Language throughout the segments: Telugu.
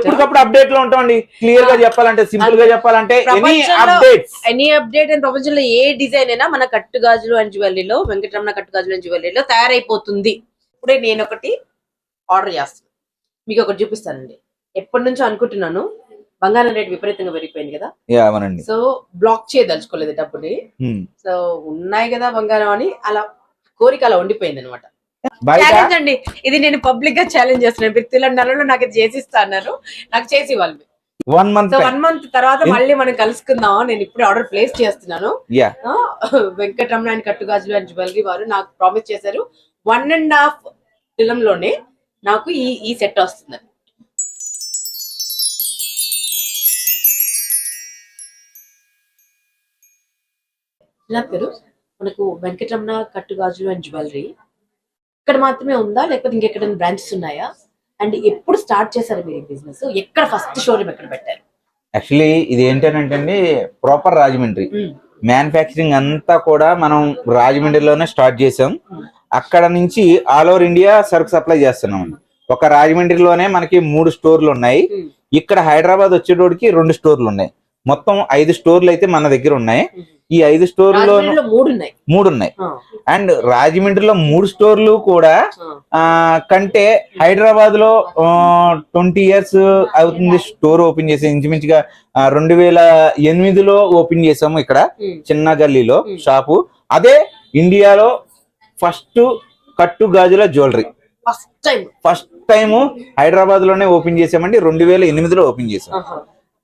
ఎప్పటికప్పుడు అప్డేట్ లో ఉంటామండి. క్లియర్ గా చెప్పాలంటే, సింపుల్ గా చెప్పాలంటే ఎనీ అప్డేట్ అండ్ ప్రపంచంలో ఏ డిజైన్ అయినా మన కట్టు గాజులు అండ్ జ్యువెలరీలో, వెంకటరమణ కట్టు గాజులు అండ్ జ్యువెలరీలో తయారైపోతుంది. ఇప్పుడే నేను ఒకటి ఆర్డర్ చేస్తాను, మీకు ఒకటి చూపిస్తానండి. ఎప్పటి నుంచో అనుకుంటున్నాను, బంగారం రేట్ విపరీతంగా పెరిగిపోయింది కదా. సో బ్లాక్ చేయదలుచుకోలేదు డబ్బుని. సో ఉన్నాయి కదా బంగారం అని అలా కోరిక అలా ఉండిపోయింది అనమాట. ఛాలెంజ్ అండి ఇది, నేను పబ్లిక్ గా ఛాలెంజ్ చేస్తున్నాను. మీరు తెలంగాణలో నాకు ఇది చేసిస్తా అన్నారు, నాకు చేసి ఇవ్వాలి. 1 month తర్వాత మళ్ళీ మనం కలుసుకుందాం. నేను ఇప్పుడు ఆర్డర్ ప్లేస్ చేస్తున్నాను. వెంకటరమణ అండ్ కట్టు గాజులు అండ్ జ్యువెలరీ వారు నాకు ప్రామిస్ చేశారు 1.5 దినంలోనే నాకు ఈ సెట్ వస్తుంది. మనకు వెంకటరమణ కట్టు గాజులు అండ్ జ్యువెలరీ ఇక్కడ మాత్రమే ఉందా, లేకపోతే ఇంకెక్కడైనా బ్రాంచెస్ ఉన్నాయా? అండ్ ఎప్పుడు స్టార్ట్ చేశారు మీరు ఈ బిజినెస్? ఎక్కడ ఫస్ట్ షోరూమ్ ఎక్కడ పెట్టారు? యాక్చువల్లీ ఇది ఏంటంటే ప్రాపర్ రాజమండ్రి మ్యానుఫ్యాక్చరింగ్ అంతా కూడా మనం రాజమండ్రిలోనే స్టార్ట్ చేసాం. అక్కడ నుంచి ఆల్ ఓవర్ ఇండియా సరుకు సప్లై చేస్తున్నాం. ఒక రాజమండ్రిలోనే మనకి 3 స్టోర్లు ఉన్నాయి. ఇక్కడ హైదరాబాద్ వచ్చేటోడికి 2 స్టోర్లు ఉన్నాయి. మొత్తం 5 స్టోర్లు అయితే మన దగ్గర ఉన్నాయి. ఈ 5 స్టోర్లో 3 ఉన్నాయి. అండ్ రాజమండ్రిలో 3 స్టోర్లు కూడా కంటే హైదరాబాద్ లో 20 years అవుతుంది స్టోర్ ఓపెన్ చేసి. ఇంచుమించుగా 2008లో ఓపెన్ చేసాము ఇక్కడ చిన్న గల్లీలో షాపు. అదే ఇండియాలో ఫస్ట్ కట్టు గాజుల జ్యువెలరీ ఫస్ట్ టైం హైదరాబాద్ లోనే ఓపెన్ చేసామండి. 2008లో ఓపెన్ చేసాం.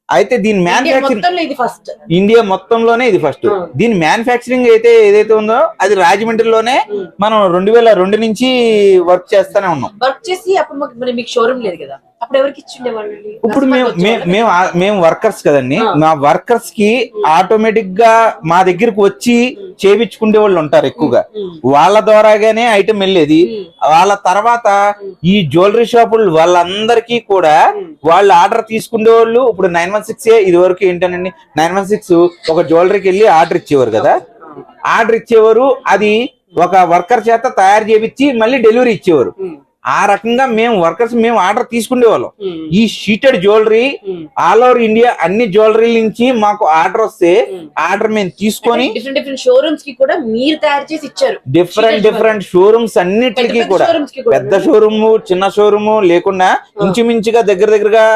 అయితే దీని మ్యానుఫ్యాక్చరింగ్ ఇండియా మొత్తంలోనే ఇది ఫస్ట్. దీని మ్యానుఫ్యాక్చరింగ్ అయితే ఏదైతే ఉందో అది రాజమండ్రిలోనే మనం 2002 నుంచి వర్క్ చేస్తానే ఉన్నాం. వర్క్ చేసి అప్పుడు మీకు షోరూమ్ లేదు కదా, అప్పుడు ఎవరికి ఇచ్చిండేవాళ్ళు? ఇప్పుడు మేము వర్కర్స్ కదండి. మా వర్కర్స్ కి ఆటోమేటిక్ గా మా దగ్గరకు వచ్చి చేయించుకునే వాళ్ళు ఉంటారు ఎక్కువగా. వాళ్ళ ద్వారాగానే ఐటమ్ వెళ్ళేది. వాళ్ళ తర్వాత ఈ జ్యువెలరీ షాపులు వాళ్ళందరికీ కూడా వాళ్ళు ఆర్డర్ తీసుకునే వాళ్ళు. ఇప్పుడు 916 ఇది వరకు ఏంటంటే 916 ఒక జ్యువెలరీకి వెళ్ళి ఆర్డర్ ఇచ్చేవారు కదా. ఆర్డర్ ఇచ్చేవారు, అది ఒక వర్కర్ చేత తయారు చేయించి మళ్ళీ డెలివరీ ఇచ్చేవారు. ఆ రకంగా మేము వర్కర్స్ ఆర్డర్ తీసుకునే వాళ్ళం. ఈ sheeted jewellery all over India అన్ని జ్యువెలరీ నుంచి మాకు ఆర్డర్ వస్తే ఆర్డర్ మేము తీసుకొని డిఫరెంట్ షోరూమ్స్ కి కూడా మీరు తయారు చేసి ఇచ్చారు. డిఫరెంట్ షోరూమ్స్ అన్నిటికీ కూడా, పెద్ద షోరూమ్ చిన్న షోరూమ్ లేకుండా ఇంచుమించుగా దగ్గరగా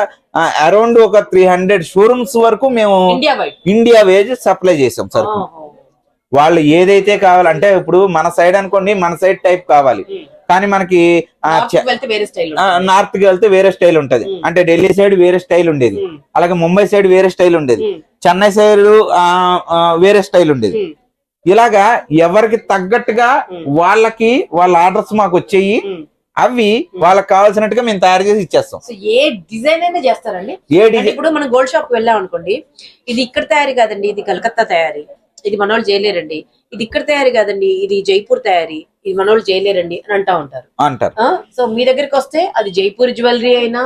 అరౌండ్ ఒక 300 షోరూమ్స్ వరకు మేము ఇండియా వైజ్ సప్లై చేసాం సరుకు. వాళ్ళు ఏదైతే కావాలంటే ఇప్పుడు మన సైడ్ అనుకోండి, మన సైడ్ టైప్ కావాలి, కానీ మనకి నార్త్ కి వెళ్తే వేరే స్టైల్ ఉంటది. అంటే ఢిల్లీ సైడ్ వేరే స్టైల్ ఉండేది, అలాగే ముంబై సైడ్ వేరే స్టైల్ ఉండేది, చెన్నై సైడ్ వేరే స్టైల్ ఉండేది. ఇలాగా ఎవరికి తగ్గట్టుగా వాళ్ళ ఆర్డర్స్ మాకు వచ్చేయి. అవి వాళ్ళకి కావాల్సినట్టుగా మేము తయారు చేసి ఇచ్చేస్తాం. ఏ డిజైన్ అయినా చేస్తారండి? ఇప్పుడు మనం గోల్డ్ షాప్ వెళ్ళాం అనుకోండి, ఇది ఇక్కడ తయారీ కాదండి, ఇది కలకత్తా తయారీ, ఇది మనోళ్ళు చేయలేరండి, ఇది ఇక్కడ తయారీ కాదండి, ఇది జైపూర్ తయారీ, ఇది మనోళ్ళు చేయలేరండి అని అంటారు. సో మీ దగ్గరికి వస్తే అది జైపూర్ జ్యువెలరీ అయినా,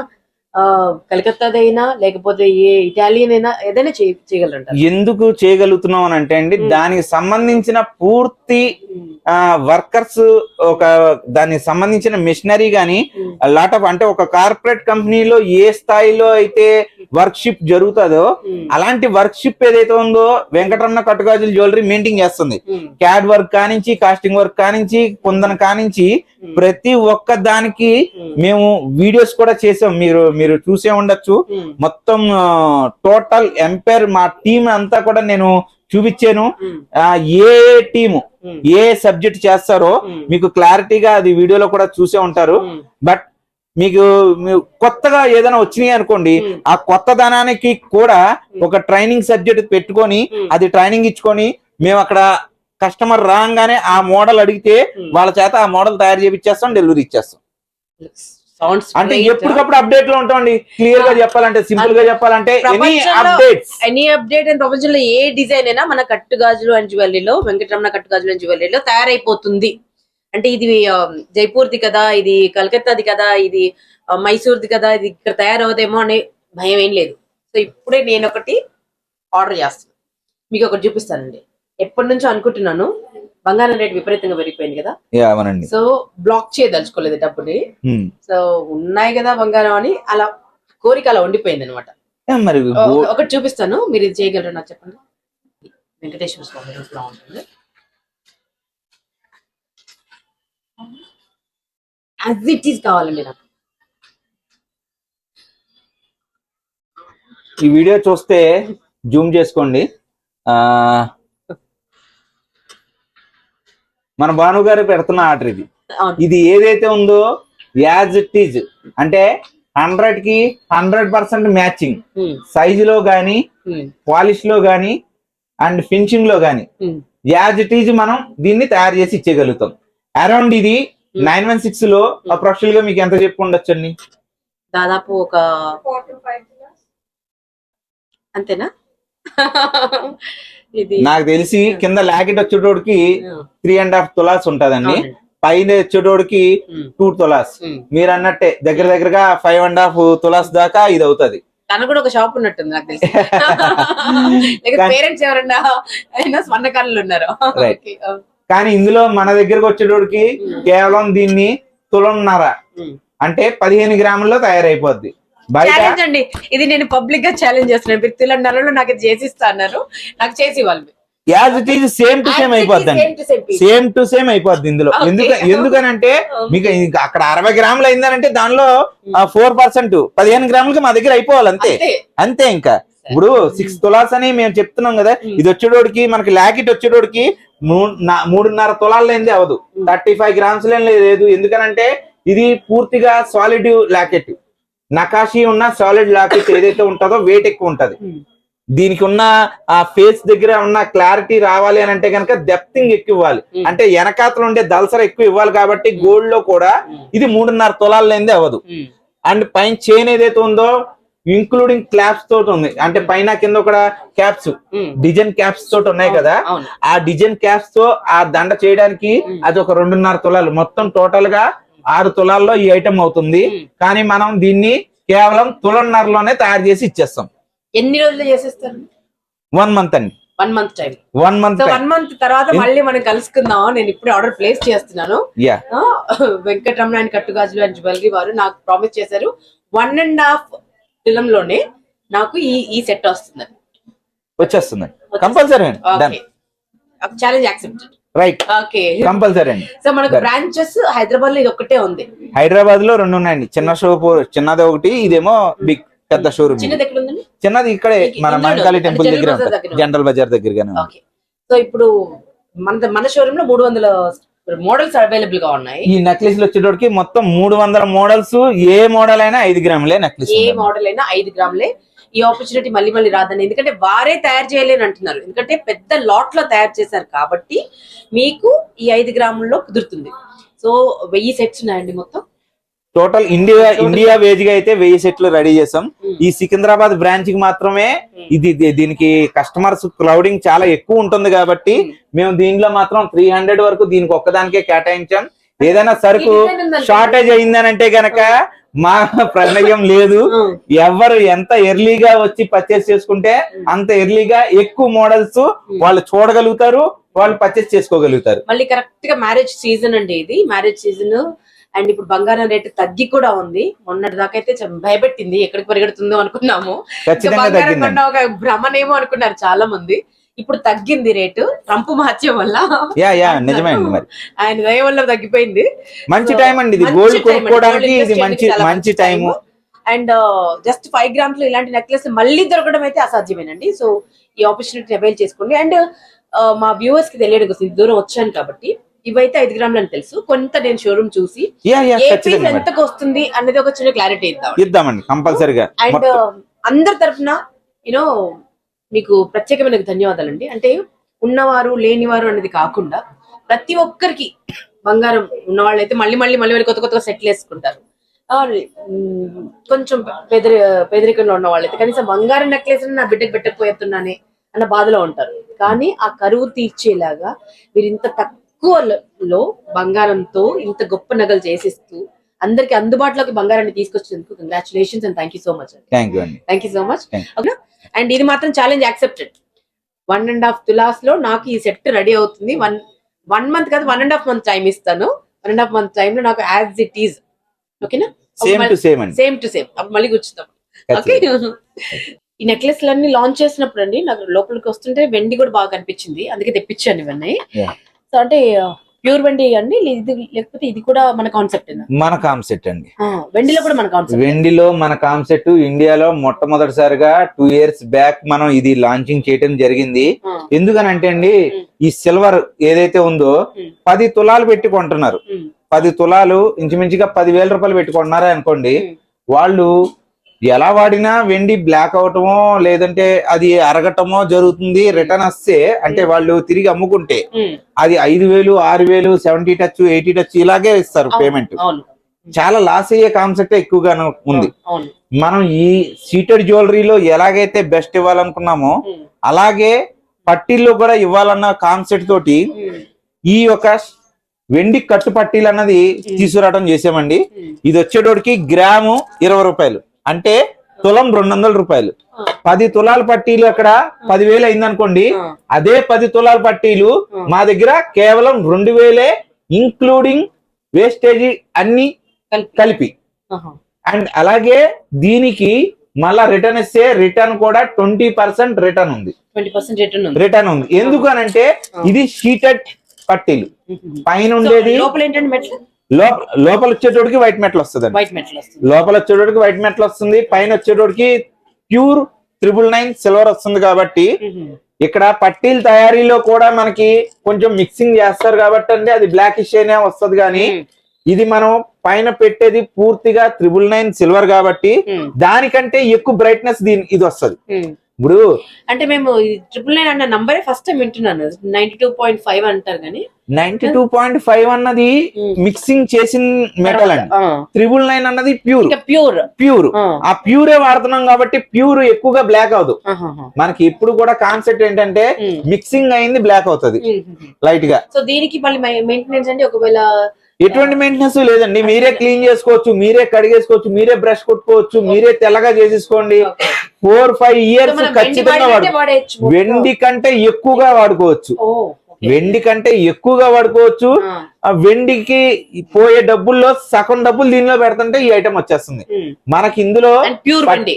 కలకత్తాదైనా, లేకపోతే ఏ ఇటాలియన్ అయినా ఏదైనా చేయగలరంట. ఎందుకు చేయగలుగుతున్నాం అని అంటే అండి, దానికి సంబంధించిన పూర్తి వర్కర్స్, దానికి సంబంధించిన మిషనరీ గానీ లాట్ ఆఫ్, అంటే ఒక కార్పొరేట్ కంపెనీలో ఏ స్థాయిలో అయితే వర్క్ షిప్ జరుగుతుందో అలాంటి వర్క్ షిప్ ఏదైతే ఉందో వెంకటరమణ కట్టుగాజుల జ్యువెలరీ మెయింటైన్ చేస్తుంది. క్యాడ్ వర్క్ కానించి, కాస్టింగ్ వర్క్ కానించి, కుందన కానించి ప్రతి ఒక్క దానికి మేము వీడియోస్ కూడా చేసాం. మీరు చూసే ఉండొచ్చు. మొత్తం టోటల్ ఎంపైర్ మా టీం అంతా కూడా నేను చూపించాను. ఏ టీము ఏ సబ్జెక్ట్ చేస్తారో మీకు క్లారిటీగా అది వీడియోలో కూడా చూసే ఉంటారు. బట్ మీకు కొత్తగా ఏదైనా వచ్చినాయి అనుకోండి, ఆ కొత్త ధనానికి కూడా ఒక ట్రైనింగ్ సబ్జెక్ట్ పెట్టుకొని అది ట్రైనింగ్ ఇచ్చుకొని మేము అక్కడ కస్టమర్ రాగానే ఆ మోడల్ అడిగితే వాళ్ళ చేత ఆ మోడల్ తయారు చేయించేస్తాం, డెలివరీ ఇచ్చేస్తాం. అంటే ఎప్పటికప్పుడు అప్డేట్ లో ఉంటామండి. క్లియర్ గా చెప్పాలంటే, సింపుల్ గా చెప్పాలంటే ఎనీ అప్డేట్ అండ్ ప్రపంచంలో ఏ డిజైన్ అయినా మన కట్టు గాజులు అండ్ జ్యువెలరీలో, వెంకటరమణ కట్టు గాజులు అండ్ జ్యువెలరీలో తయారైపోతుంది. అంటే ఇది జైపూర్ది కదా, ఇది కలకత్తాది కదా, ఇది మైసూర్ది కదా, ఇది ఇక్కడ తయారవుదేమో అనే భయం ఏం లేదు. సో ఇప్పుడే నేను ఒకటి ఆర్డర్ చేస్తాను, మీకు ఒకటి చూపిస్తానండి. ఎప్పటి నుంచో అనుకుంటున్నాను, బంగారం రేట్ విపరీతంగా పెరిగిపోయింది కదా. సో బ్లాక్ చేయదలుచుకోలేదు డబ్బుని. సో ఉన్నాయి కదా బంగారం అని అలా కోరిక అలా ఉండిపోయింది అనమాట. మరి ఒకటి చూపిస్తాను, మీరు ఇది చేయగలరు నాకు చెప్పండి. వెంకటేశ్వర స్వామి రూపంలో ఉంటుంది. యాజ్ ఇట్ ఈస్ కావాలండి నాకు. ఈ వీడియో చూస్తే జూమ్ చేసుకోండి. మన భాను గారు పెడుతున్న ఆర్డర్ ఇది. ఇది ఏదైతే ఉందో యాజ్ ఇట్ ఈజ్ అంటే 100 కి 100% మ్యాచింగ్ సైజులో గానీ పాలిష్ లో గానీ అండ్ ఫినిషింగ్ లో గానీ యాజ్ ఇట్ ఈజ్ మనం దీన్ని తయారు చేసి ఇచ్చేయగలుగుతాం. అరౌండ్ ఇది 916 లో అప్రాక్సిమేట్ గా మీకు ఎంత చెప్పు ఉండొచ్చు అండి? దాదాపు ఒక 4 to 5 అంతేనా? ఇది నాకు తెలిసి కింద లాకెట్ వచ్చేటోడికి 3.5 తులాస్ ఉంటదండి, పైన వచ్చేటోడికి 2 తులాస్. మీరు అన్నట్టే దగ్గర దగ్గరగా 5.5 తులాస్ దాకా ఇది అవుతుంది. తను కూడా ఒక షాప్ ఉన్నట్టుంది నాకు తెలిసి. పేరెంట్స్ ఎవరన్నా అయినా స్వర్ణకారులు ఉన్నారు. కానీ ఇందులో మన దగ్గరకు వచ్చేటోడికి కేవలం దీన్ని తులన్నర అంటే 15 గ్రాముల్లో తయారైపోద్ది. ఛాలెంజ్ అండి ఇది, నేను పబ్లిక్ గా ఛాలెంజ్ చేస్తున్నాను. మీరు తులన్నరలో నాకు ఇది చేసిస్తా అన్నారు, నాకు చేసి ఇవ్వాలి. As it is same to same అయిపోద్ది, సేమ్ టు సేమ్ అయిపోద్ది ఇందులో. ఎందుకనంటే మీకు అక్కడ 60 గ్రాములు అయిందనంటే దానిలో 4% 15 గ్రాములకి మా దగ్గర అయిపోవాలి అంతే అంతే. ఇంకా ఇప్పుడు 6 తులాస్ అని మేము చెప్తున్నాం కదా, ఇది వచ్చేటోడికి మనకి లాకెట్ వచ్చేటోడికి 3.5 తులాలు లేనిది అవదు, 35 గ్రామ్స్ లేదు. ఎందుకనంటే ఇది పూర్తిగా సాలిడ్ లాకెట్. నకాషి ఉన్న సాలిడ్ లాకెట్ ఏదైతే ఉంటుందో వెయిట్ ఎక్కువ ఉంటది. దీనికి ఉన్న ఆ ఫేస్ దగ్గర ఉన్న క్లారిటీ రావాలి అని అంటే కనుక డెప్తింగ్ ఎక్కువ ఇవ్వాలి, అంటే వెనకాతలు ఉండే దల్సర ఎక్కువ ఇవ్వాలి. కాబట్టి గోల్డ్ లో కూడా ఇది 3.5 తులాలు లేనిది అవ్వదు. అండ్ పైన చైన్ ఏదైతే ఉందో ఇంక్లూడింగ్ క్లాప్స్ తోటి ఉంది, అంటే పైన కింద కూడా క్యాప్స్ డిజైన్ క్యాప్స్ తోటి ఉన్నాయి కదా, ఆ డిజైన్ క్యాప్స్ తో ఆ దండ చేయడానికి అది ఒక 2.5 తులాలు. మొత్తం టోటల్ గా 6 తులాల్లో ఈ ఐటమ్ అవుతుంది. కానీ మనం దీన్ని కేవలం తులన్నరలోనే తయారు చేసి ఇచ్చేస్తాం. ఎన్ని రోజులు చేసేస్తారు? 1 మంత్ అండి. 1 మంత్ టైం. 1 మంత్ 1 మంత్ తర్వాత మళ్ళీ మనం కలుసుకుందాం. నేను ఇప్పుడు ఆర్డర్ ప్లేస్ చేస్తున్నాను. వెంకటరమణ అండ్ కట్టుగాజులు అండ్ జ్యువెలరీ వారు నాకు ప్రామిస్ చేశారు 1.5 తులంలోనే నాకు ఈ సెట్ వస్తుంది, వచ్చేస్తుంది compulsory. Challenge accepted. Right, okay compulsory అండి. సో మనకు బ్రాంచెస్ హైదరాబాద్ లో ఇది ఒక్కటే ఉంది. హైదరాబాద్ లో 2 ఉన్నాయండి. చిన్న షోరూమ్, చిన్నది ఒకటి, ఇదేమో బిగ్ పెద్ద షోరూమ్. చిన్నది ఇక్కడే మన మహంకాళి టెంపుల్ దగ్గర ఉంటుంది, జనరల్ బజార్ దగ్గరగానే. సో ఇప్పుడు మన షోరూమ్ లో 300 మోడల్స్ అవైలబుల్ గా ఉన్నాయి. ఈ నెక్లెస్ వచ్చేటోడికి మొత్తం 300 మోడల్స్. ఏ మోడల్ అయినా 5 గ్రాములే నెక్లెస్, ఏ మోడల్ అయినా 5 గ్రాములే. ఈ ఆపర్చునిటీ మళ్ళీ మళ్ళీ రాదండి, ఎందుకంటే వారే తయారు చేయలేని అంటున్నారు. ఎందుకంటే పెద్ద లాట్ లో తయారు చేశారు కాబట్టి మీకు ఈ 5 గ్రాముల్లో కుదురుతుంది. సో 1000 సెట్స్ ఉన్నాయండి మొత్తం. టోటల్ ఇండియా వేజ్ గా అయితే 1000 సెట్లు రెడీ చేసాం. ఈ సికింద్రాబాద్ బ్రాంచ్ కి మాత్రమే దీనికి కస్టమర్స్ క్రౌడింగ్ చాలా ఎక్కువ ఉంటుంది కాబట్టి మేము దీనిలో మాత్రం 300 వరకు దీనికి ఒక్కదానికే కేటాయించాం. ఏదైనా సరుకు షార్టేజ్ అయిందనంటే గనక మా ప్రమేయం లేదు. ఎవరు ఎంత ఎర్లీగా వచ్చి పర్చేస్ చేసుకుంటే అంత ఎర్లీగా ఎక్కువ మోడల్స్ వాళ్ళు చూడగలుగుతారు, వాళ్ళు పర్చేస్ చేసుకోగలుగుతారు. మళ్ళీ కరెక్ట్ గా మ్యారేజ్ సీజన్ అండి, ఇది మ్యారేజ్ సీజన్. అండ్ ఇప్పుడు బంగారం రేటు తగ్గి కూడా ఉంది. మొన్నటి దాకా అయితే భయపెట్టింది, ఎక్కడికి పరిగెడుతుందో అనుకున్నాము. ఒక భ్రమనేమో అనుకున్నారు చాలా మంది. ఇప్పుడు తగ్గింది రేటు, ట్రంప్ మహత్యం వల్ల. ఆయన దయ వల్ల తగ్గిపోయింది. మంచి టైం అండి ఇది, గోల్డ్ కొనుక్కోవడానికి ఇది మంచి టైం. అండ్ జస్ట్ 5 గ్రామ్స్ లో ఇలాంటి నెక్లెస్ మళ్ళీ దొరకడం అయితే అసాధ్యమేనండి. సో ఈ ఆపర్చునిటీ అవైల్ చేసుకోండి. అండ్ మా వ్యూవర్స్ కి తెలియడం కోసం దూరం వచ్చాను కాబట్టి ఇవైతే 5 గ్రాములు అని తెలుసు. కొంత నేను షోరూమ్ చూసి ఎంతకు వస్తుంది అనేది ఒక చిన్న క్లారిటీ ఇద్దామండి కంపల్సరీగా. అండ్ అందరి తరఫున యూనో మీకు ప్రత్యేకమైన ధన్యవాదాలండి. అంటే ఉన్నవారు లేనివారు అనేది కాకుండా ప్రతి ఒక్కరికి బంగారం ఉన్న వాళ్ళు అయితే మళ్ళీ కొత్త సెట్లు వేసుకుంటారు. కొంచెం పేదరికంలో ఉన్న వాళ్ళైతే కనీసం బంగారం నెక్లెస్ నా బిడ్డకు పెట్టకపోతున్నానే అన్న బాధలో ఉంటారు. కానీ ఆ కరువు తీర్చేలాగా మీరు ఇంత తక్కువలో బంగారంతో ఇంత గొప్ప నగలు చేసిస్తూ అందరికి అందుబాటులోకి బంగారాన్ని తీసుకొచ్చేందుకు congratulations and thank you so much. Thank you so much. And ఇది మాత్రం ఛాలెంజ్ యాక్సెప్టెడ్. 1.5 తులాస్ లో నాకు ఈ సెట్ రెడీ అవుతుంది. 1 మంత్ కాదు, 1.5 మంత్ టైం ఇస్తాను. 1.5 మంత్ టైం లో నాకు యాజ్ ఇట్ ఈజ్. ఓకేనా? సేమ్ టు సేమ్ మళ్ళీ కూర్చుందాం. ఓకే. ఈ నెక్లెస్ లన్నీ లాంచ్ చేసినప్పుడు అండి నాకు లోపలికి వస్తుంటే వెండి కూడా బాగా కనిపించింది, అందుకే తెప్పించాను ఇవన్నీ. Yeah. సో అంటే ప్యూర్ వెండి అండి, ఇది లేకపోతే ఇది కూడా మన కాన్సెప్ట్? మన కాన్సెప్ట్ అండి. వెండిలో కూడా మన కాన్సెప్ట్. వెండిలో మన కాన్సెప్ట్ ఇండియాలో మొట్టమొదటిసారిగా 2 years బ్యాక్ మనం ఇది లాంచింగ్ చేయడం జరిగింది. ఎందుకనంటే అండి ఈ సిల్వర్ ఏదైతే ఉందో 10 తులాలు పెట్టి కొంటున్నారు. 10 తులాలు ఇంచుమించుగా 10,000 రూపాయలు పెట్టుకుంటున్నారా అనుకోండి, వాళ్ళు ఎలా వాడినా వెండి బ్లాక్ అవటమో లేదంటే అది అరగటమో జరుగుతుంది. రిటర్న్ వస్తే అంటే వాళ్ళు తిరిగి అమ్ముకుంటే అది 5,000, 6,000, 70 టచ్ 80 టచ్ ఇలాగే ఇస్తారు పేమెంట్. చాలా లాస్ అయ్యే కాన్సెప్ట్ ఎక్కువగా ఉంది. మనం ఈ సీటెడ్ జ్యువెలరీలో ఎలాగైతే బెస్ట్ ఇవ్వాలనుకున్నామో అలాగే పట్టీల్లో కూడా ఇవ్వాలన్న కాన్సెప్ట్ తోటి ఈ యొక్క వెండి కట్టు పట్టీలు అన్నది తీసుకురావడం చేసామండి. ఇది వచ్చేటోడికి గ్రాము 20 రూపాయలు, అంటే తులం 200 రూపాయలు. 10 తులాల పట్టీలు అక్కడ 10,000 అయింది అనుకోండి, అదే 10 తులాల పట్టీలు మా దగ్గర కేవలం 2,000 ఇంక్లూడింగ్ వేస్టేజీ అన్ని కలిపి. అండ్ అలాగే దీనికి మళ్ళా రిటర్న్ ఇస్తే రిటర్న్ కూడా 20% రిటర్న్ ఉంది. 20% రిటర్న్ ఉంది. ఎందుకు అనంటే ఇది షీటెడ్ పట్టీలు. పైన ఉండేది లోపల వచ్చేటోడికి వైట్ మెటల్ వస్తుంది. లోపల వచ్చేటోడికి వైట్ మెటల్ వస్తుంది, పైన వచ్చేటోడికి ప్యూర్ 999 సిల్వర్ వస్తుంది. కాబట్టి ఇక్కడ పట్టీల తయారీలో కూడా మనకి కొంచెం మిక్సింగ్ చేస్తారు కాబట్టి అండి అది బ్లాకిష్ అయినా వస్తుంది. కానీ ఇది మనం పైన పెట్టేది పూర్తిగా 999 సిల్వర్ కాబట్టి దానికంటే ఎక్కువ బ్రైట్నెస్ ఇది వస్తుంది. ఇప్పుడు అంటే మేము 999 అన్న నంబరే ఫస్ట్ టైం వింటున్నాను. 92.5 అంటారు కానీ 92.5 అన్నది మిక్సింగ్ చేసిన మెటల్ అండి. 999 అన్నది ప్యూర్. ఆ ప్యూరే వాడుతున్నాం కాబట్టి ప్యూర్ ఎక్కువగా బ్లాక్ అవదు. మనకి ఇప్పుడు కూడా కాన్సెప్ట్ ఏంటంటే మిక్సింగ్ అయింది బ్లాక్ అవుతుంది లైట్ గా. సో దీనికి మళ్ళీ మెయింటెనెన్స్ అంటే ఒకవేళ ఎటువంటి మెయింటెనెన్స్ లేదండి. మీరే క్లీన్ చేసుకోవచ్చు, మీరే కడిగేసుకోవచ్చు, మీరే బ్రష్ కొట్టుకోవచ్చు, మీరే తెల్లగా చేసేసుకోండి. 4-5 ఇయర్స్ ఖచ్చితంగా వెండి కంటే ఎక్కువగా వాడుకోవచ్చు. వెండి కంటే ఎక్కువగా వాడుకోవచ్చు. ఆ వెండికి పోయే డబ్బుల్లో సగం డబ్బులు దీనిలో పెడుతుంటే ఈ ఐటమ్ వచ్చేస్తుంది మనకి. ఇందులో ప్యూర్ వెండి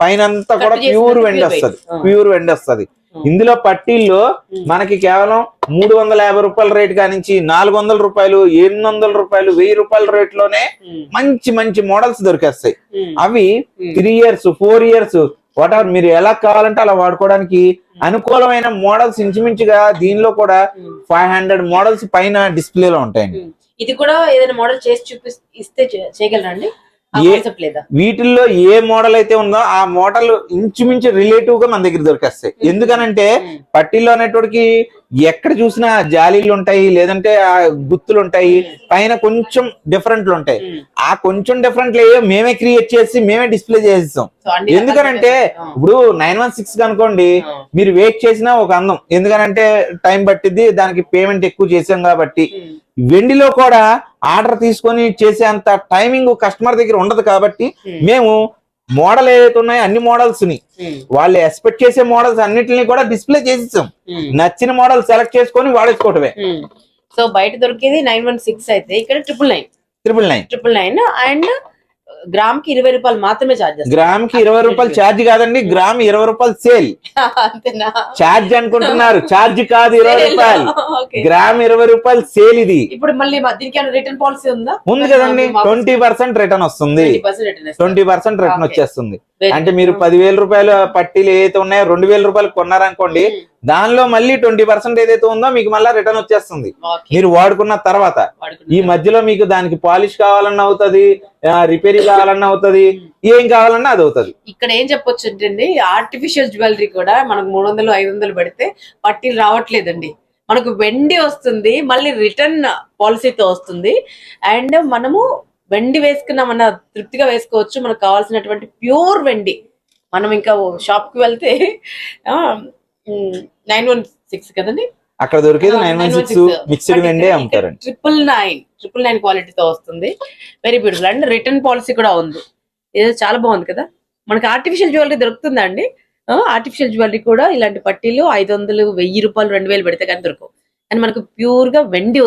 పైన అంతా కూడా ప్యూర్ వెండి వస్తుంది. ఇందులో పట్టీల్లో మనకి కేవలం 350 రూపాయల రేట్ కానించి 400 రూపాయలు, 800 రూపాయలు, 1000 రూపాయల రేట్ లోనే మంచి మంచి మోడల్స్ దొరికేస్తాయి. అవి 3 years 4 years వాటెవర్ మీరు ఎలా కావాలంటే అలా వాడుకోవడానికి అనుకూలమైన మోడల్స్ ఇంచుమించుగా దీనిలో కూడా 500 మోడల్స్ పైన డిస్ప్లేలో ఉంటాయండి. ఇది కూడా ఏదైనా మోడల్ చేసి ఇస్తే చేయగలరండి? వీటిల్లో ఏ మోడల్ అయితే ఉందో ఆ మోడల్ ఇంచుమించు రిలేటివ్ గా మన దగ్గర దొరికేస్తాయి. ఎందుకనంటే పట్టీల్లో అనేటోడికి ఎక్కడ చూసినా జాలీలు ఉంటాయి, లేదంటే ఆ గుత్తులు ఉంటాయి, పైన కొంచెం డిఫరెంట్లు ఉంటాయి. ఆ కొంచెం డిఫరెంట్లు ఏవో మేమే క్రియేట్ చేసి మేమే డిస్ప్లే చేసిస్తాం. ఎందుకనంటే ఇప్పుడు 916 అనుకోండి, మీరు వెయిట్ చేసినా ఒక అందం. ఎందుకనంటే టైం పట్టిద్ది, దానికి పేమెంట్ ఎక్కువ చేసాం కాబట్టి. వెండిలో కూడా ఆర్డర్ తీసుకొని చేసే అంత టైమింగ్ కస్టమర్ దగ్గర ఉండదు కాబట్టి మేము మోడల్ ఏదైతే ఉన్నాయో అన్ని మోడల్స్ ని వాళ్ళు ఎక్స్పెక్ట్ చేసే మోడల్స్ అన్నిటిని కూడా డిస్ప్లే చేసిస్తాం. నచ్చిన మోడల్ సెలెక్ట్ చేసుకొని వాడేసుకోవటమే. సో బయట దొరికేది 916 అయితే ఇక్కడ 999 అండ్ గ్రామ్ కి 20 రూపాయలు మాత్రమే ఛార్జ్. గ్రామ్ కి 20 రూపాయలు ఛార్జ్ కాదండి, గ్రామ్ 20 రూపాయలు సేల్. ఛార్జ్ అనుకుంటున్నారు, ఛార్జ్ కాదు 20 రూపాయలు. గ్రామ్ 20 రూపాయలు సేల్. ఇది ఇప్పుడు మళ్ళీ దీనికి రిటర్న్ పాలసీ ఉందా? ఉంది కదండి. 20% రిటర్న్ వస్తుంది. 20% రిటర్న్ వచ్చేస్తుంది. అంటే మీరు 10,000 రూపాయల పట్టీలు ఏదైతే ఉన్నాయో 2,000 రూపాయలు కొన్నారనుకోండి, దానిలో మళ్ళీ 20% ఏదైతే ఉందో మీకు మళ్ళీ రిటర్న్ వచ్చేస్తుంది మీరు వాడుకున్న తర్వాత. ఈ మధ్యలో మీకు దానికి పాలిష్ కావాలన్నా అవుతుంది, రిపేర్ కావాలన్నా అవుతుంది, ఏం కావాలన్నా అది అవుతుంది. ఇక్కడ ఏం చెప్పొచ్చు అంటే ఆర్టిఫిషియల్ జ్యువెలరీ కూడా మనకు 300-500 పెడితే పట్టీలు రావట్లేదండి. మనకు వెండి వస్తుంది, మళ్ళీ రిటర్న్ పాలసీతో వస్తుంది. అండ్ మనము వెండి వేసుకున్నామన్న తృప్తిగా వేసుకోవచ్చు. మనకు కావాల్సినటువంటి ప్యూర్ వెండి. మనం ఇంకా షాప్ కి వెళ్తే 916 కదండి, అక్కడ దొరికేది 916 మిక్స్డ్ వెండి అమ్ముతారండి. 999 క్వాలిటీతో వస్తుంది. Very beautiful. And return policy కూడా ఉంది. ఇది చాలా బాగుంది కదా. మనకి ఆర్టిఫిషియల్ జ్యువెలరీ దొరుకుతుందా అండి? ఆర్టిఫిషియల్ జ్యువెలరీ కూడా ఇలాంటి పట్టీలు 500, 1000 రూపాయలు, 2000 పెడితే కానీ దొరకవు. కానీ మనకు ప్యూర్ గా వెండి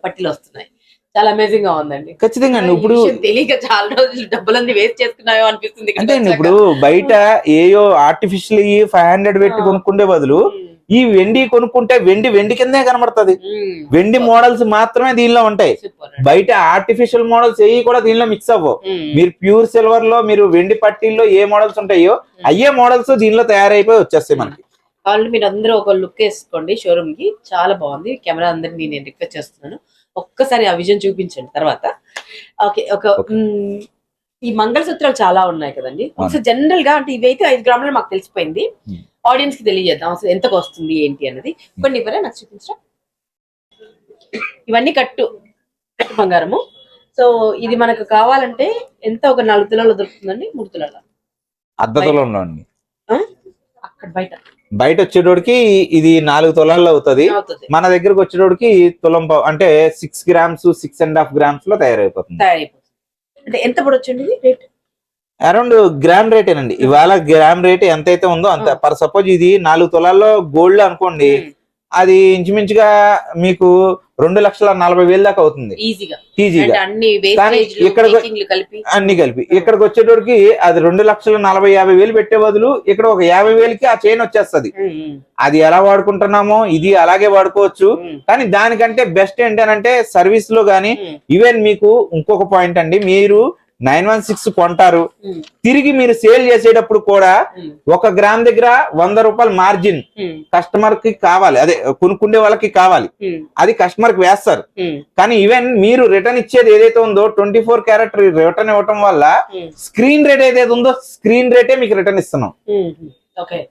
పట్టీలు వస్తున్నాయి. చాలా అమేజింగ్ గా ఉందండి. ఖచ్చితంగా అండి. ఇప్పుడు ఈ విషయం తెలియక చాలా రోజులు డబ్బులన్నీ వేస్ట్ చేసుకున్నాయో అనిపిస్తుంది ఇక్కడికి అంటే అండి, వచ్చాక. ఇప్పుడు బయట ఏయో ఆర్టిఫిషియల్ 500 పెట్టి కొనుక్కుండే బదులు ఈ వెండి కొనుక్కుంటే వెండి కిందే కనబడుతుంది. వెండి మోడల్స్ మాత్రమే దీనిలో ఉంటాయి. బయట ఆర్టిఫిషియల్ మోడల్స్ ఏవి కూడా దీనిలో మిక్స్ అవ్వవు. మీరు ప్యూర్ సిల్వర్ లో మీరు వెండి పట్టీల్లో ఏ మోడల్స్ ఉంటాయో అయ్యే మోడల్స్ దీనిలో తయారైపోయి వచ్చేస్తాయి మనకి. కావాలి మీరు అందరూ ఒక లుక్ వేసుకోండి షోరూమ్ కి, చాలా బాగుంది. కెమెరా అందరినీ నేను రిక్వెస్ట్ చేస్తున్నాను, ఒక్కసారి ఆ విజన్ చూపించండి తర్వాత. ఓకే, ఈ మంగళసూత్రాలు చాలా ఉన్నాయి కదండి. ఒకసారి జనరల్ గా అంటే ఇవైతే 5 గ్రాములు మాకు తెలిసిపోయింది, ఆడియన్స్ కి తెలియజేద్దాం అసలు ఎంతకు వస్తుంది ఏంటి అన్నది. కొన్ని ఇవ్వరా నాకు చూపించరా. ఇవన్నీ కట్టు బంగారము. సో ఇది మనకు కావాలంటే ఎంత, ఒక 4 తులాలు దొరుకుతుందండి, 3 తులాల అర్ధ తులంలో అండి. అక్కడ బయట వచ్చేటోడికి ఇది 4 తులాల్లో అవుతుంది. మన దగ్గరకు వచ్చేటోడికి తులం అంటే 6 గ్రామ్స్ 6.5 గ్రామ్స్ లో తయారైపోతుంది. అంటే ఎంత పడొచ్చండి రేట్? అరౌండ్ గ్రామ్ రేటేనండి. ఇవాళ గ్రామ్ రేట్ ఎంతైతే ఉందో అంత. పర్ సపోజ్ ఇది 4 తులాల్లో గోల్డ్ అనుకోండి, అది ఇంచుమించుగా మీకు 2,40,000 దాకా అవుతుంది ఈజీగా. కానీ ఇక్కడ అన్ని కలిపి ఇక్కడికి వచ్చేటోడికి అది 2,40,40,000 పెట్టే బదులు ఇక్కడ ఒక 50,000కి ఆ చైన్ వచ్చేస్తది. అది ఎలా వాడుకుంటున్నామో ఇది అలాగే వాడుకోవచ్చు. కానీ దానికంటే బెస్ట్ ఏంటంటే సర్వీస్ లో గానీ, ఈవెన్ మీకు ఇంకొక పాయింట్ అండి, మీరు 916 కొంటారు, తిరిగి మీరు సేల్ చేసేటప్పుడు కూడా 1 గ్రామ్ దగ్గర 100 రూపాయలు మార్జిన్ కస్టమర్ కి కావాలి, అదే కొనుక్కుండే వాళ్ళకి కావాలి, అది కస్టమర్ కి వేస్తారు. కానీ ఈవెన్ మీరు రిటర్న్ ఇచ్చేది ఏదైతే ఉందో 24 క్యారెట్ రిటర్న్ ఇవ్వటం వల్ల స్క్రీన్ రేట్ ఏదైతే ఉందో స్క్రీన్ రేటే మీకు రిటర్న్ ఇస్తున్నాం.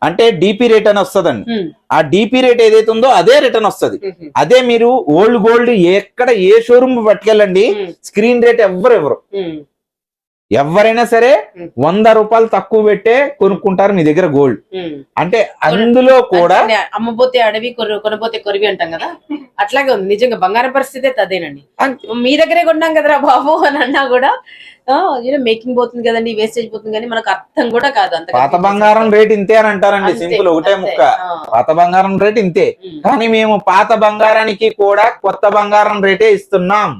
అంటే డిపి రేట్ అని వస్తుందండి. ఆ డిపి రేట్ ఏదైతే ఉందో అదే రిటర్న్ వస్తుంది. అదే మీరు ఓల్డ్ గోల్డ్ ఎక్కడ ఏ షోరూమ్ పట్టుకెళ్ళండి, స్క్రీన్ రేట్ ఎవరు ఎవరైనా సరే 100 రూపాయలు తక్కువ పెట్టే కొనుక్కుంటారు మీ దగ్గర గోల్డ్. అంటే అందులో కూడా అమ్మబోతే అడవి కొనబోతే కొరివి అంటాం కదా, అట్లాగే ఉంది నిజంగా. బంగారం పరిస్థితి అదేనండి. మీ దగ్గరే కొన్నాం కదరా బాబు అని అన్నా కూడా మేకింగ్ పోతుంది కదండి, వేస్టేజ్ పోతుంది, కానీ మనకు అర్థం కూడా కాదు. అంత పాత బంగారం రేట్ ఇంతే అని అంటారండి, సింపుల్ ఒకటే ముక్క. పాత బంగారం రేట్ ఇంతే, కానీ మేము పాత బంగారానికి కూడా కొత్త బంగారం రేటే ఇస్తున్నాం.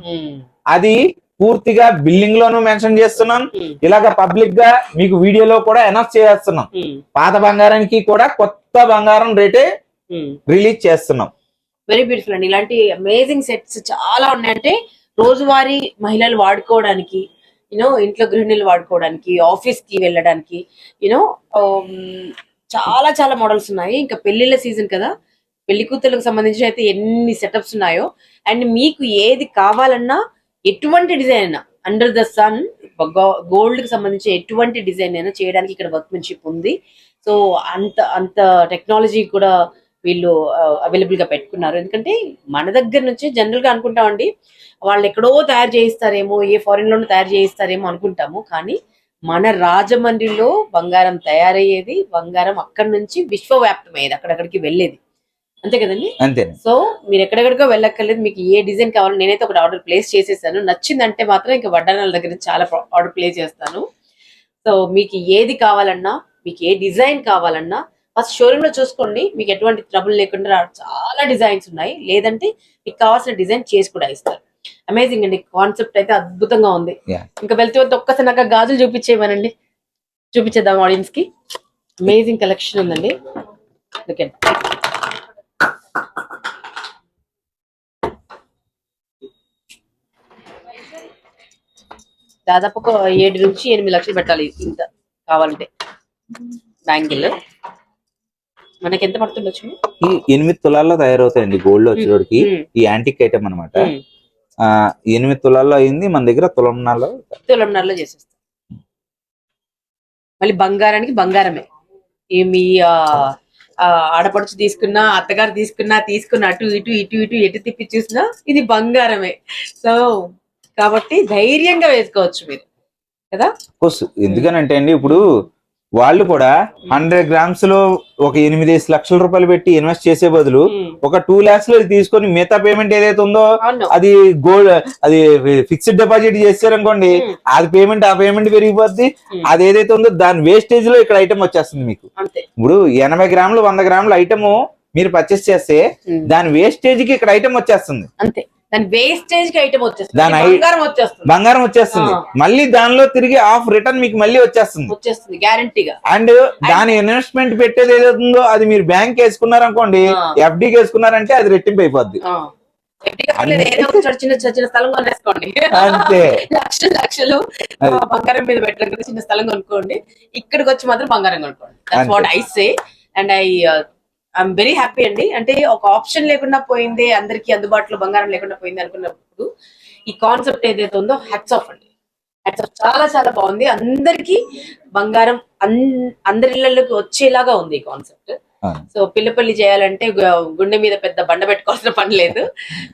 అది పూర్తిగా బిల్డింగ్ లోను మెన్షన్ చేస్తున్నాం, ఇలాగ పబ్లిక్ గా మీకు వీడియోలో కూడా అనౌన్స్ చేస్తున్నాం. పాత బంగారానికి కూడా కొత్త బంగారం రేటే రిలీజ్ చేస్తున్నాం. వెరీ బ్యూటిఫుల్ అండి. ఇలాంటి అమేజింగ్ సెట్స్ చాలా ఉన్నాయంటే రోజువారీ మహిళలు వాడుకోవడానికి, ఇంట్లో గృహిణులు వాడుకోవడానికి, ఆఫీస్ కి వెళ్ళడానికి, చాలా చాలా మోడల్స్ ఉన్నాయి. ఇంకా పెళ్లిళ్ళ సీజన్ కదా, పెళ్లి కూతుర్లకు సంబంధించి అయితే ఎన్ని సెటప్స్ ఉన్నాయో. అండ్ మీకు ఏది కావాలన్నా ఎటువంటి డిజైన్ అయినా అండర్ ద సన్ గోల్డ్ కి సంబంధించి ఎటువంటి డిజైన్ అయినా చేయడానికి ఇక్కడ వర్క్మెన్షిప్ ఉంది. సో అంత టెక్నాలజీ కూడా వీళ్ళు అవైలబుల్ గా పెట్టుకున్నారు. ఎందుకంటే మన దగ్గర నుంచి జనరల్ గా అనుకుంటామండి, వాళ్ళు ఎక్కడో తయారు చేయిస్తారేమో, ఏ ఫారిన్ లోనూ తయారు చేయిస్తారేమో అనుకుంటాము. కానీ మన రాజమండ్రిలో బంగారం తయారయ్యేది, బంగారం అక్కడి నుంచి విశ్వవ్యాప్తమయ్యేది, అక్కడక్కడికి వెళ్ళేది, అంతే కదండి. అంతే. సో మీరు ఎక్కడెక్కడికో వెళ్ళక్కర్లేదు. మీకు ఏ డిజైన్ కావాలో నేనైతే ఒకటి ఆర్డర్ ప్లేస్ చేసేసాను. నచ్చిందంటే మాత్రం ఇంకా వడ్డానాల దగ్గర నుంచి చాలా ఆర్డర్ ప్లేస్ చేస్తాను. సో మీకు ఏది కావాలన్నా, మీకు ఏ డిజైన్ కావాలన్నా ఫస్ట్ షోరూమ్ లో చూసుకోండి. మీకు ఎటువంటి ట్రబుల్ లేకుండా చాలా డిజైన్స్ ఉన్నాయి. లేదంటే మీకు కావాల్సిన డిజైన్ చేసి కూడా ఇస్తారు. అమేజింగ్ అండి, కాన్సెప్ట్ అయితే అద్భుతంగా ఉంది. ఇంకా వెళ్తే ఒక్కసారి నాకు గాజులు చూపించేయమనండి, చూపించేద్దాం ఆడియన్స్ కి. అమేజింగ్ కలెక్షన్ ఉందండి. ఓకే, దాదాపు ఒక 7 నుంచి 8 లక్షలు పెట్టాలి ఇంత కావాలంటే. బ్యాంగిల్ మనకి ఎంత పడుతుండొచ్చు? ఈ 8 తులాల్లో తయారవుతాయండి గోల్డ్ లో వచ్చేటికి. ఈ యాంటిక్ ఐటమ్ అనమాట. 8 తులాల్లో అయింది మన దగ్గర. తులంన్నరలో చేసేస్తాం. మళ్ళీ బంగారానికి బంగారమే. మీ ఆడపడుచు తీసుకున్నా, అత్తగారు తీసుకున్న అటు ఇటు ఎటు తిప్పి చూసినా ఇది బంగారమే. సో కాబట్టి ధైర్యంగా వేసుకోవచ్చు మీరు కదా. ఎందుకనంటే అండి, ఇప్పుడు వాళ్ళు కూడా 100 గ్రామ్స్ లో ఒక 8 లక్షల రూపాయలు పెట్టి ఇన్వెస్ట్ చేసే బదులు ఒక 2 lakhs లో తీసుకొని మిగతా పేమెంట్ ఏదైతే ఉందో అది గోల్డ్, అది ఫిక్స్డ్ డిపాజిట్ చేశారనుకోండి, అది పేమెంట్ ఆ పేమెంట్ పెరిగిపోద్ది. అది ఏదైతే ఉందో దాని వేస్టేజ్ లో ఇక్కడ ఐటమ్ వచ్చేస్తుంది మీకు. ఇప్పుడు 80 గ్రాములు 100 గ్రాముల ఐటమ్ మీరు పర్చేస్ చేస్తే దాని వేస్టేజ్ కి ఇక్కడ ఐటమ్ వచ్చేస్తుంది. అంతే. దాని వేస్టేజ్ కి ఐటమ్ వచ్చేస్తుంది, దాని బంగారం వచ్చేస్తుంది, బంగారం వచ్చేస్తుంది, మళ్ళీ దానిలో తిరిగి హాఫ్ రిటర్న్ మీకు మళ్ళీ వచ్చేస్తుంది గ్యారంటీగా. అండ్ దాని ఇన్వెస్ట్మెంట్ పెట్టేది ఏదైతుందో అది మీరు బ్యాంక్ వేసుకున్నారనుకోండి, ఎఫ్డీకి వేసుకున్నారంటే అది రెట్టింపు అయిపోద్ది. చిన్న చిన్న స్థలం కొనేసుకోండి, అంతే లక్షలు బంగారం మీద పెట్టడం, చిన్న స్థలం కొనుక్కోండి, ఇక్కడికి వచ్చి మాత్రం బంగారం కొనుక్కోండి. That's what I say and I'm very happy అండి. అంటే ఒక ఆప్షన్ లేకుండా పోయింది, అందరికి అందుబాటులో బంగారం లేకుండా పోయింది అనుకున్నప్పుడు ఈ కాన్సెప్ట్ ఏదైతే ఉందో హ్యాట్స్ ఆఫ్ అండి, హ్యాట్స్ ఆఫ్. చాలా చాలా బాగుంది. అందరికి బంగారం అందరి ఇళ్లలోకి వచ్చేలాగా ఉంది ఈ కాన్సెప్ట్. సో పిల్లపల్లి చేయాలంటే గుండె మీద పెద్ద బండ పెట్టుకోవాల్సిన పని లేదు.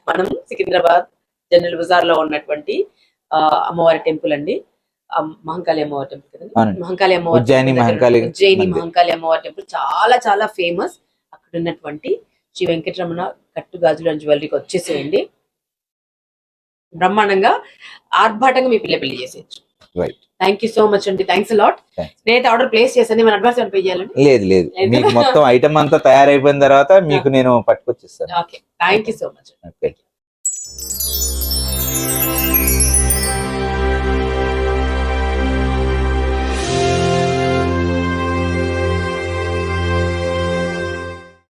మనం సికింద్రాబాద్ జనరల్ బజార్ లో ఉన్నటువంటి అమ్మవారి టెంపుల్ అండి, మహంకాళి అమ్మవారి టెంపుల్ కదండి, మహంకాళి అమ్మవారి ఉజ్జయిని మహంకాళి అమ్మవారి టెంపుల్ చాలా చాలా ఫేమస్. అక్కడ ఉన్నటువంటి శ్రీ వెంకటరమణ కట్టు గాజులు అండ్ జ్యువెలరీకి వచ్చేసేయండి, బ్రహ్మాండంగా ఆర్భాటంగా మీ పిల్లపల్లి చేసేయచ్చు. థ్యాంక్ యూ సో మచ్ అండి, థ్యాంక్స్ అలాట్. నేనైతే ఆర్డర్ ప్లేస్ చేశాను, మన అడ్వాన్స్ పే చేయాలండి? లేదు, మీకు మొత్తం ఐటమ్ అంతా తయారైపోయిన తర్వాత మీకు నేను పట్టుకొచ్చేస్తాను. Okay, thank you so much.